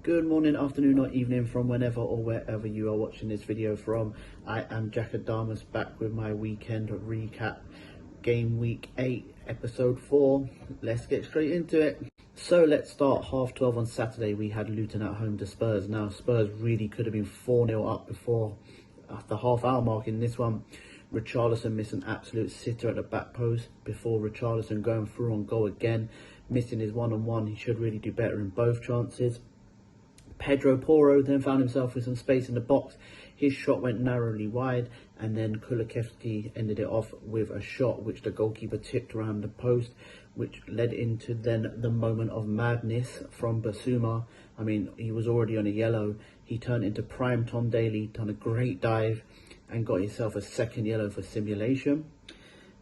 Good morning, afternoon or evening from whenever or wherever you are watching this video from. I am Jack Adamus back with my weekend recap. Game week 8, episode 4. Let's get straight into it. So let's start 12:30 on Saturday. We had Luton at home to Spurs. Now Spurs really could have been 4-0 up before the half-hour mark in this one. Richarlison missed an absolute sitter at the back post before Richarlison going through on goal again, missing his one-on-one. He should really do better in both chances. Pedro Porro then found himself with some space in the box. His shot went narrowly wide, and then Kulusevski ended it off with a shot which the goalkeeper tipped around the post, which led into then the moment of madness from Basuma. I mean, he was already on a yellow. He turned into prime Tom Daly, done a great dive, and got himself a second yellow for simulation.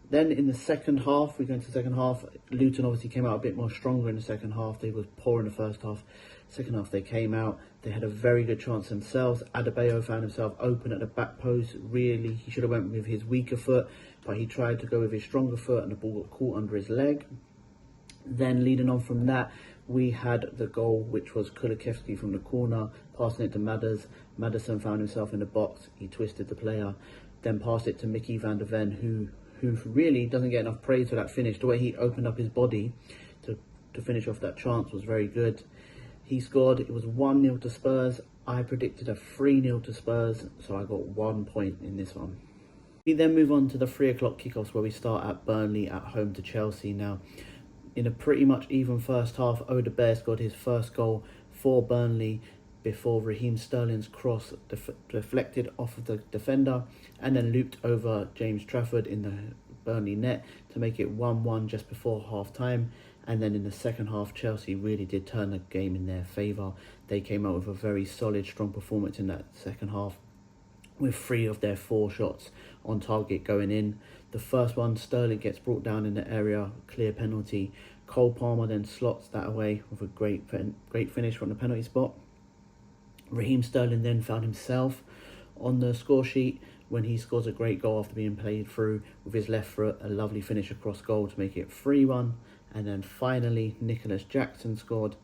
Then in the second half, we go into the second half. Luton obviously came out a bit more stronger in the second half. They were poor in the first half. Second half they came out. They had a very good chance themselves. Adebayo found himself open at the back post. Really, he should have went with his weaker foot, but he tried to go with his stronger foot and the ball got caught under his leg. Then leading on from that, we had the goal, which was Kulusevski from the corner, passing it to Madders. Maddison found himself in the box. He twisted the player, then passed it to Mickey van der Ven, who really doesn't get enough praise for that finish. The way he opened up his body to finish off that chance was very good. He scored. It was 1-0 to Spurs. I predicted a 3-0 to Spurs, so I got 1 point in this one. We then move on to the 3 o'clock kickoffs, where we start at Burnley at home to Chelsea. Now, in a pretty much even first half, Odegaard scored his first goal for Burnley before Raheem Sterling's cross deflected off of the defender and then looped over James Trafford in the Burnley net to make it 1-1 just before half time. And then in the second half, Chelsea really did turn the game in their favour. They came out with a very solid, strong performance in that second half, with 3 of their 4 shots on target going in. The first one, Sterling gets brought down in the area, clear penalty. Cole Palmer then slots that away with a great finish from the penalty spot. Raheem Sterling then found himself on the score sheet when he scores a great goal after being played through with his left foot, a lovely finish across goal to make it 3-1. And then finally, Nicholas Jackson scored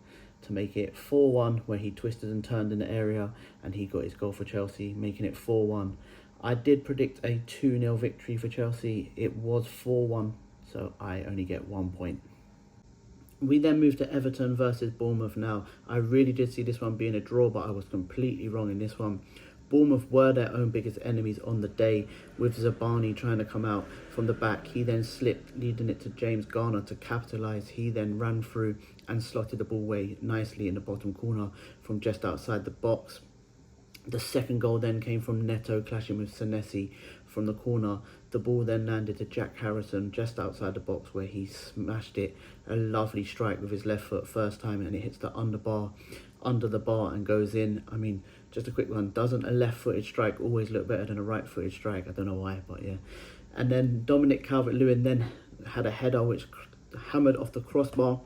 to make it 4-1, where he twisted and turned in the area and he got his goal for Chelsea, making it 4-1. I did predict a 2-0 victory for Chelsea. It was 4-1, so I only get 1 point. We then move to Everton versus Bournemouth. Now, I really did see this one being a draw, but I was completely wrong in this one. Bournemouth were their own biggest enemies on the day, with Zabani trying to come out from the back. He then slipped, leading it to James Garner to capitalise. He then ran through and slotted the ball away nicely in the bottom corner from just outside the box. The second goal then came from Neto clashing with Senesi from the corner. The ball then landed to Jack Harrison just outside the box, where he smashed it. A lovely strike with his left foot first time, and it hits the under the bar and goes in. I mean, just a quick one. Doesn't a left-footed strike always look better than a right-footed strike? I don't know why, but yeah. And then Dominic Calvert-Lewin then had a header which hammered off the crossbar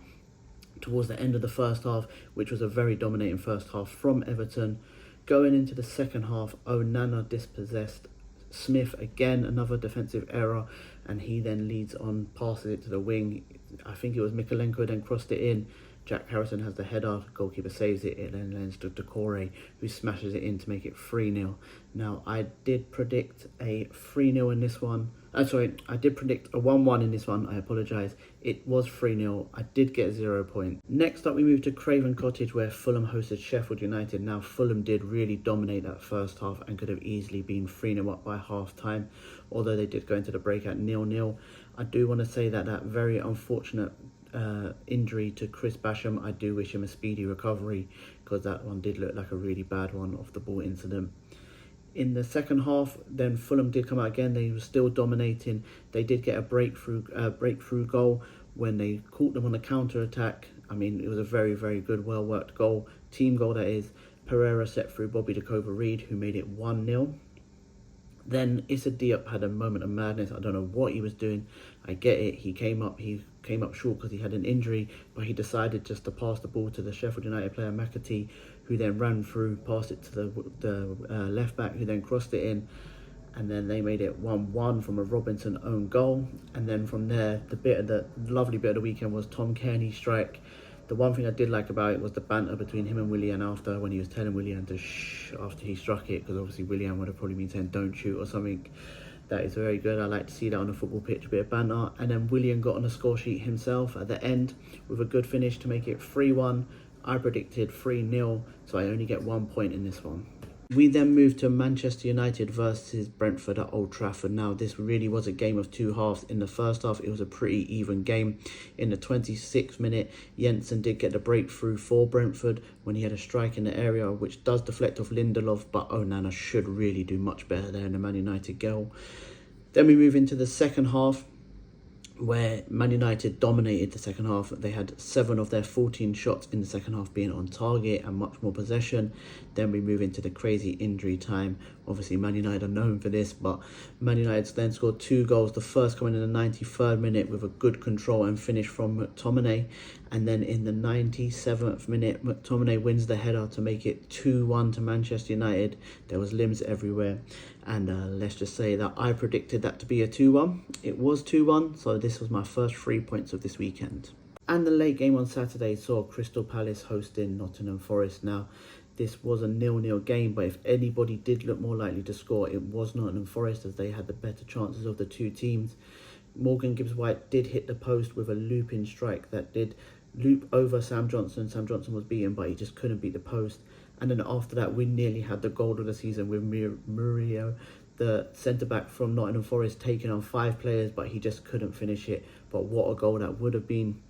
towards the end of the first half, which was a very dominating first half from Everton. Going into the second half, Onana dispossessed Smith again, another defensive error, and he then leads on, passes it to the wing. I think it was Mikalenko then crossed it in. Jack Harrison has the header, goalkeeper saves it, it then lands to Decore, who smashes it in to make it 3-0. Now, I did predict a 3-0 in this one. I did predict a 1-1 in this one, I apologise. It was 3-0, I did get 0 points. Next up, we move to Craven Cottage, where Fulham hosted Sheffield United. Now, Fulham did really dominate that first half and could have easily been 3-0 up by half time, although they did go into the break at 0-0. I do want to say that very unfortunate injury to Chris Basham, I do wish him a speedy recovery, because that one did look like a really bad one off the ball incident. In the second half, then Fulham did come out again. They were still dominating. They did get a breakthrough goal when they caught them on a counter attack. I mean, it was a very, very good, well worked goal, team goal that is. Pereira set through Bobby Decova-Reid, who made it 1-0. Then Issa Diop had a moment of madness. I don't know what he was doing. I get it. He came up short because he had an injury, but he decided just to pass the ball to the Sheffield United player McAtee, who then ran through, passed it to the left back, who then crossed it in, and then they made it 1-1 from a Robinson own goal. And then from there, the lovely bit of the weekend was Tom Kearney's strike The one thing I did like about it was the banter between him and Willian after, when he was telling Willian to shh after he struck it, because obviously Willian would have probably been saying don't shoot or something. That is very good. I like to see that on a football pitch, a bit of banter. And then Willian got on the score sheet himself at the end with a good finish to make it 3-1. I predicted 3-0, so I only get 1 point in this one. We then moved to Manchester United versus Brentford at Old Trafford. Now, this really was a game of two halves. In the first half, it was a pretty even game. In the 26th minute, Jensen did get the breakthrough for Brentford when he had a strike in the area, which does deflect off Lindelof, but Onana should really do much better there in the Man United goal. Then we move into the second half, where Man United dominated the second half. They had 7 of their 14 shots in the second half being on target and much more possession. Then we move into the crazy injury time. Obviously, Man United are known for this, but Man United then scored 2 goals. The first coming in the 93rd minute with a good control and finish from McTominay. And then in the 97th minute, McTominay wins the header to make it 2-1 to Manchester United. There was limbs everywhere. And let's just say that I predicted that to be a 2-1. It was 2-1, so this was my first 3 points of this weekend. And the late game on Saturday saw Crystal Palace hosting Nottingham Forest. Now, this was a 0-0 game, but if anybody did look more likely to score, it was Nottingham Forest, as they had the better chances of the two teams. Morgan Gibbs-White did hit the post with a looping strike that did loop over Sam Johnson. Sam Johnson was beaten, but he just couldn't beat the post. And then after that, we nearly had the goal of the season with Murillo, the centre-back from Nottingham Forest, taking on 5 players, but he just couldn't finish it. But what a goal that would have been.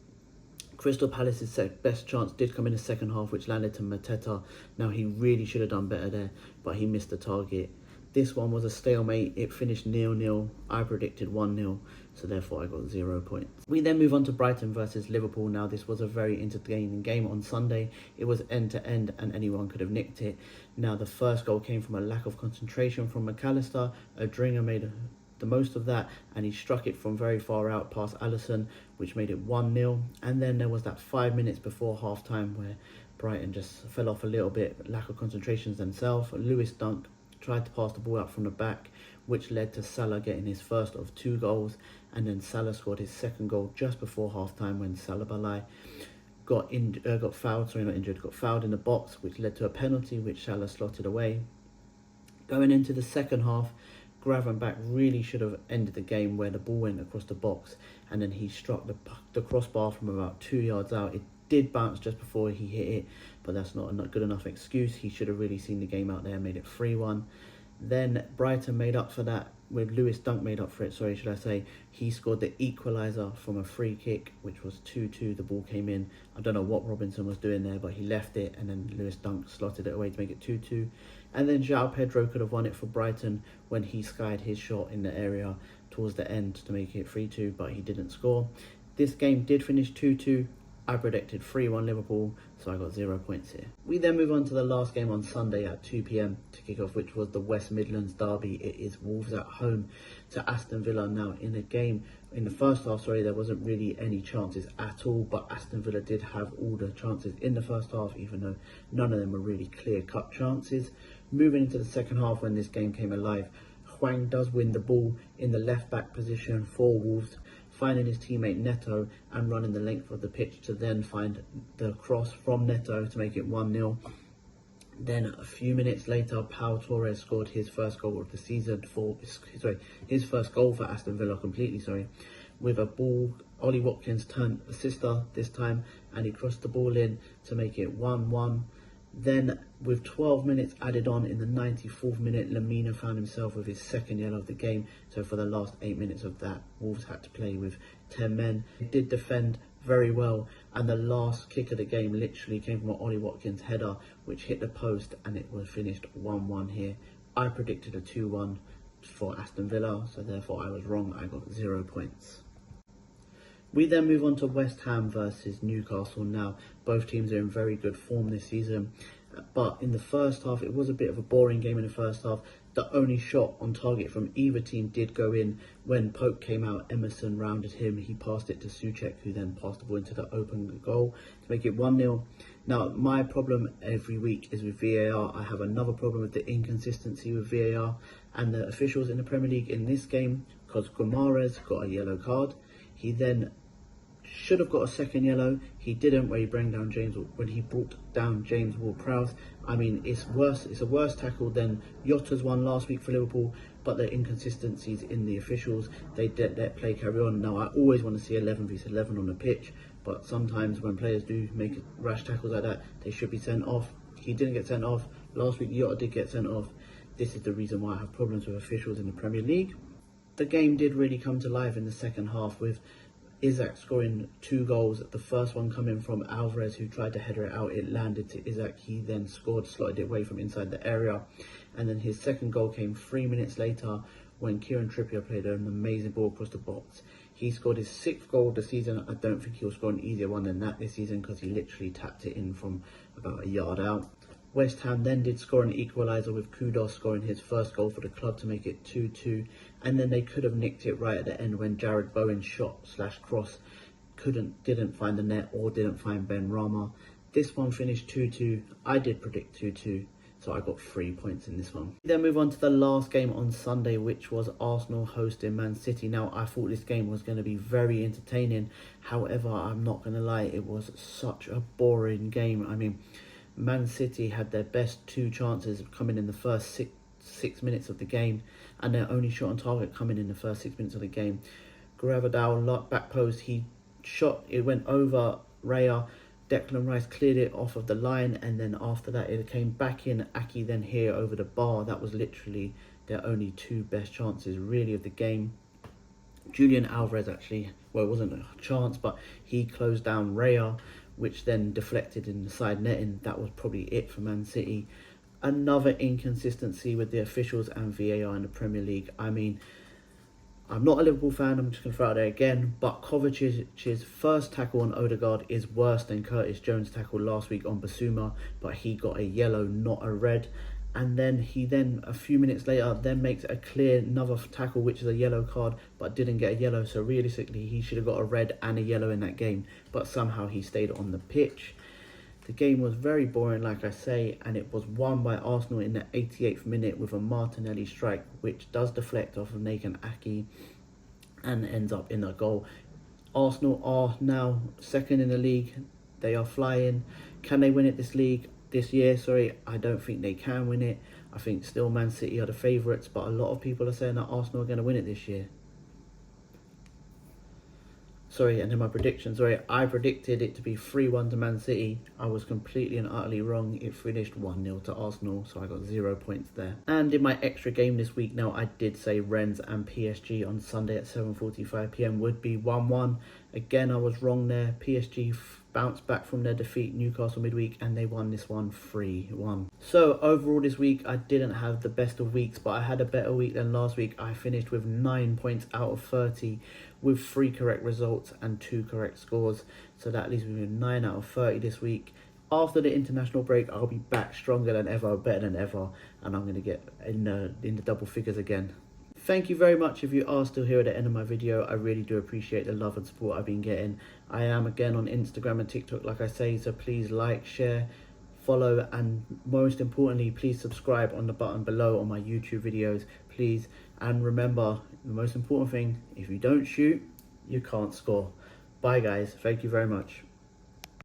Crystal Palace's best chance did come in the second half, which landed to Mateta. Now, he really should have done better there, but he missed the target. This one was a stalemate. It finished 0-0. I predicted 1-0, so therefore I got 0 points. We then move on to Brighton versus Liverpool. Now, this was a very entertaining game on Sunday. It was end-to-end and anyone could have nicked it. Now, the first goal came from a lack of concentration from McAllister. Odringa made the most of that, and he struck it from very far out past Alisson, which made it 1-0. And then there was that 5 minutes before half-time where Brighton just fell off a little bit, lack of concentration themselves. Lewis Dunk tried to pass the ball out from the back, which led to Salah getting his first of 2 goals, and then Salah scored his second goal just before half-time when Salah Balai got fouled in the box, which led to a penalty, which Salah slotted away. Going into the second half, Gravenberch really should have ended the game, where the ball went across the box, and then he struck the crossbar from about 2 yards out. It did bounce just before he hit it, but that's not a good enough excuse. He should have really seen the game out there and made it 3-1. Then Brighton made up for that, with Lewis Dunk made up for it, should I say. He scored the equaliser from a free kick, which was 2-2. The ball came in. I don't know what Robinson was doing there, but he left it, and then Lewis Dunk slotted it away to make it 2-2. And then João Pedro could have won it for Brighton when he skied his shot in the area towards the end to make it 3-2, but he didn't score. This game did finish 2-2. I predicted 3-1 Liverpool, so I got 0 points here. We then move on to the last game on Sunday at 2 p.m. to kick off, which was the West Midlands derby. It is Wolves at home to Aston Villa. Now, in the first half, there wasn't really any chances at all, but Aston Villa did have all the chances in the first half, even though none of them were really clear-cut chances. Moving into the second half, when this game came alive, Hwang does win the ball in the left-back position for Wolves, finding his teammate Neto and running the length of the pitch to then find the cross from Neto to make it 1-0. Then a few minutes later, Pau Torres scored his first goal of the season his first goal for Aston Villa with a ball. Ollie Watkins turned assister this time, and he crossed the ball in to make it 1-1. Then, with 12 minutes added on in the 94th minute, Lamina found himself with his second yellow of the game. So for the last 8 minutes of that, Wolves had to play with 10 men. They did defend very well, and the last kick of the game literally came from an Ollie Watkins header, which hit the post, and it was finished 1-1 here. I predicted a 2-1 for Aston Villa, so therefore I was wrong. I got 0 points. We then move on to West Ham versus Newcastle. Now, both teams are in very good form this season, but in the first half, it was a bit of a boring game in the first half. The only shot on target from either team did go in. When Pope came out, Emerson rounded him. He passed it to Souček, who then passed the ball into the open goal to make it 1-0. Now, my problem every week is with VAR. I have another problem with the inconsistency with VAR and the officials in the Premier League in this game, because Guimaraes got a yellow card. He then should have got a second yellow. He didn't, when he brought down James Ward-Prowse. I mean, it's worse. It's a worse tackle than Yotta's one last week for Liverpool. But the inconsistencies in the officials, they did let play carry on. Now, I always want to see 11 vs 11 on the pitch, but sometimes when players do make rash tackles like that, they should be sent off. He didn't get sent off. Last week, Yotta did get sent off. This is the reason why I have problems with officials in the Premier League. The game did really come to life in the second half with Isak scoring 2 goals. The first one coming from Alvarez, who tried to header it out. It landed to Isak. He then scored, slotted it away from inside the area. And then his second goal came 3 minutes later when Kieran Trippier played an amazing ball across the box. He scored his 6th goal of the season. I don't think he'll score an easier one than that this season because he literally tapped it in from about a yard out. West Ham then did score an equaliser with Kudos scoring his first goal for the club to make it 2-2. And then they could have nicked it right at the end when Jared Bowen's shot/cross didn't find the net or didn't find Ben Rama. This one finished 2-2. I did predict 2-2. So I got 3 points in this one. We then move on to the last game on Sunday, which was Arsenal hosting Man City. Now, I thought this game was going to be very entertaining. However, I'm not going to lie, it was such a boring game. I mean, Man City had their best 2 chances coming in the first six minutes of the game, and their only shot on target coming in the first 6 minutes of the game. Gravadal back post, he shot, it went over Raya. Declan Rice cleared it off of the line, and then after that it came back in. Aki then here over the bar. That was literally their only 2 best chances really of the game. Julian Alvarez actually, well, it wasn't a chance, but he closed down Raya, which then deflected in the side netting. That was probably it for Man City. Another inconsistency with the officials and VAR in the Premier League. I mean, I'm not a Liverpool fan, I'm just going to throw it out there again, but Kovacic's first tackle on Odegaard is worse than Curtis Jones' tackle last week on Basuma, but he got a yellow, not a red. And then he a few minutes later, then makes a clear another tackle, which is a yellow card, but didn't get a yellow. So realistically, he should have got a red and a yellow in that game, but somehow he stayed on the pitch. The game was very boring, like I say, and it was won by Arsenal in the 88th minute with a Martinelli strike, which does deflect off of Nathan Ake and ends up in a goal. Arsenal are now second in the league. They are flying. Can they win it this year? I don't think they can win it. I think still Man City are the favourites, but a lot of people are saying that Arsenal are going to win it this year. And then my prediction. I predicted it to be 3-1 to Man City. I was completely and utterly wrong. It finished 1-0 to Arsenal, so I got 0 points there. And in my extra game this week, now I did say Rens and PSG on Sunday at 7:45 PM would be 1-1. Again, I was wrong there. PSG bounced back from their defeat Newcastle midweek, and they won this one 3-1. So overall this week, I didn't have the best of weeks, but I had a better week than last week. I finished with 9 points out of 30 with 3 correct results and 2 correct scores. So that leaves me with 9 out of 30 this week. After the international break, I'll be back stronger than ever, better than ever, and I'm going to get in the double figures again. Thank you very much if you are still here at the end of my video. I really do appreciate the love and support I've been getting. I am again on Instagram and TikTok, like I say, so please like, share, follow, and most importantly, please subscribe on the button below on my YouTube videos, please. And remember, the most important thing, if you don't shoot, you can't score. Bye guys, thank you very much.